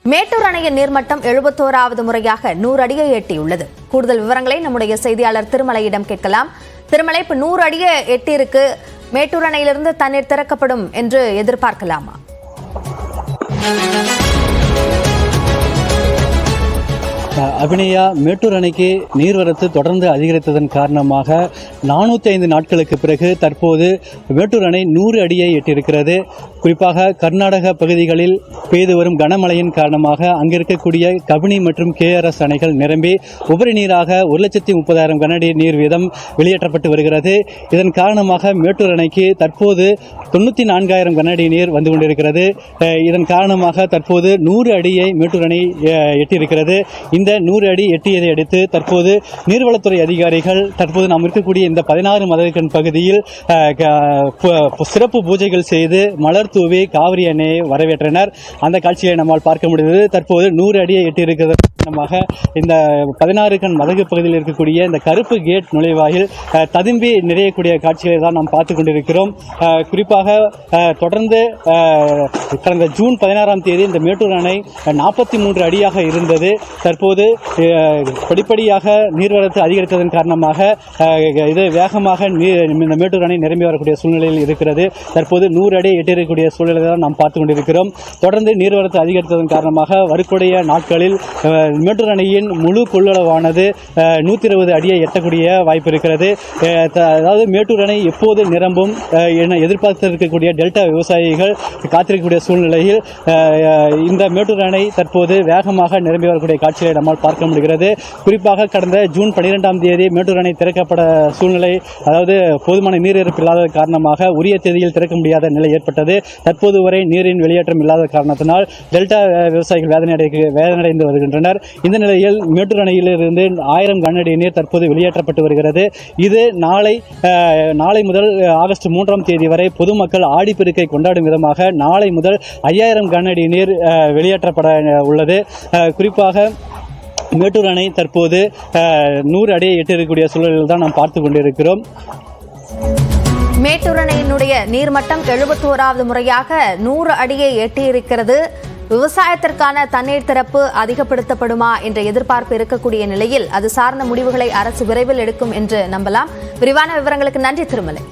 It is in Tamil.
மேட்டூர் அணையின் நீர்மட்டம் 71வது முறையாக 100 அடியை எட்டியுள்ளது. கூடுதல் விவரங்களை நம்முடைய செய்தியாளர் திருமலையிடம் கேட்கலாம். திருமலை, இப்ப 100 அடியை எட்டியிருக்கு. மேட்டூர் அணையிலிருந்து தண்ணீர் திறக்கப்படும் என்று எதிர்பார்க்கலாமா? அபிநயா, மேட்டூர் அணைக்கு நீர்வரத்து தொடர்ந்து அதிகரித்ததன் காரணமாக 405 நாட்களுக்கு பிறகு தற்போது மேட்டூர் அணை 100 அடியை எட்டியிருக்கிறது. குறிப்பாக கர்நாடக பகுதிகளில் பெய்து வரும் கனமழையின் காரணமாக அங்கிருக்கக்கூடிய கபினி மற்றும் KRS அணைகள் நிரம்பி உபரி நீராக 1,30,000 கனஅடி நீர் வீதம் வெளியேற்றப்பட்டு வருகிறது. இதன் காரணமாக மேட்டூர் அணைக்கு தற்போது 94,000 கனஅடி நீர் வந்து கொண்டிருக்கிறது. இதன் காரணமாக தற்போது 100 அடியை மேட்டூர் அணை எட்டியிருக்கிறது. இந்த 100 அடி எட்டியதை அடுத்து தற்போது நீர்வளத்துறை அதிகாரிகள் தற்போது நாம் இருக்கக்கூடிய இந்த 16 மதகன் பகுதியில் சிறப்பு பூஜைகள் செய்து மலர் தூவி காவிரி அணையை வரவேற்றனர். அந்த காட்சியை நம்மால் பார்க்க முடிந்தது. தற்போது 100 அடியை எட்டியிருக்கிறது காரணமாக இந்த 16 கண் மதகு பகுதியில் இருக்கக்கூடிய இந்த கருப்பு கேட் நுழைவாயில் ததும்பி நிறையக்கூடிய காட்சிகளை தான் நாம் பார்த்துக் கொண்டிருக்கிறோம். குறிப்பாக தொடர்ந்து கடந்த ஜூன் 16ஆம் தேதி இந்த மேட்டூர் அணை 43 அடியாக இருந்தது. தற்போது படிப்படியாக நீர்வரத்து அதிகரித்ததன் காரணமாக இது வேகமாக இந்த மேட்டூர் அணை நிரம்பி வரக்கூடிய சூழ்நிலையில் இருக்கிறது. தற்போது 100 அடி எட்டியிருக்கக்கூடிய சூழ்நிலை தான் நாம் பார்த்துக் கொண்டிருக்கிறோம். தொடர்ந்து நீர்வரத்து அதிகரித்ததன் காரணமாக வரக்கூடிய நாட்களில் மேட்டூர் அணையின் முழு கொள்ளளவானது 120 அடியை எட்டக்கூடிய வாய்ப்பு இருக்கிறது. அதாவது மேட்டூர் அணை எப்போது நிரம்பும் என எதிர்பார்த்திருக்கக்கூடிய டெல்டா விவசாயிகள் காத்திருக்கக்கூடிய சூழ்நிலையில் இந்த மேட்டூர் அணை தற்போது வேகமாக நிரம்பி வரக்கூடிய காட்சிகளை நம்மால் பார்க்க முடிகிறது. குறிப்பாக கடந்த ஜூன் 12ஆம் தேதி மேட்டூர் அணை திறக்கப்பட சூழ்நிலை, அதாவது போதுமான நீர் இருப்பு இல்லாத காரணமாக உரிய தேதியில் திறக்க முடியாத நிலை ஏற்பட்டது. தற்போது வரை நீரின் வெளியேற்றம் இல்லாத காரணத்தினால் டெல்டா விவசாயிகள் வேதனையடைந்து வருகின்றனர். இந்த நிலையில் மேட்டூர் அணையிலிருந்து 1000 கனஅடி நீர் தற்போது வெளியேற்றப்பட்டு வருகிறது. இது நாளை முதல் ஆகஸ்ட் 3ஆம் தேதி வரை பொதுமக்கள் ஆடிப்பெருக்கை கொண்டாடும் விதமாக நாளை முதல் 5000 கனஅடி நீர் வெளியேற்றப்பட உள்ளது. குறிப்பாக மேட்டூர் அணை தற்போது 100 அடியை எட்டியிருக்கக்கூடிய சூழலில் தான் நாம் பார்த்துக் கொண்டிருக்கிறோம். மேட்டூர் அணையினுடைய நீர்மட்டம் 71வது முறையாக 100 அடியை எட்டியிருக்கிறது. விவசாயத்திற்கான தண்ணீர் திறப்பு அதிகப்படுத்தப்படுமா என்ற எதிர்பார்ப்பு இருக்கக்கூடிய நிலையில் அது சார்ந்த முடிவுகளை அரசு விரைவில் எடுக்கும் என்று நம்பலாம். விரிவான விவரங்களுக்கு நன்றி திருமலை.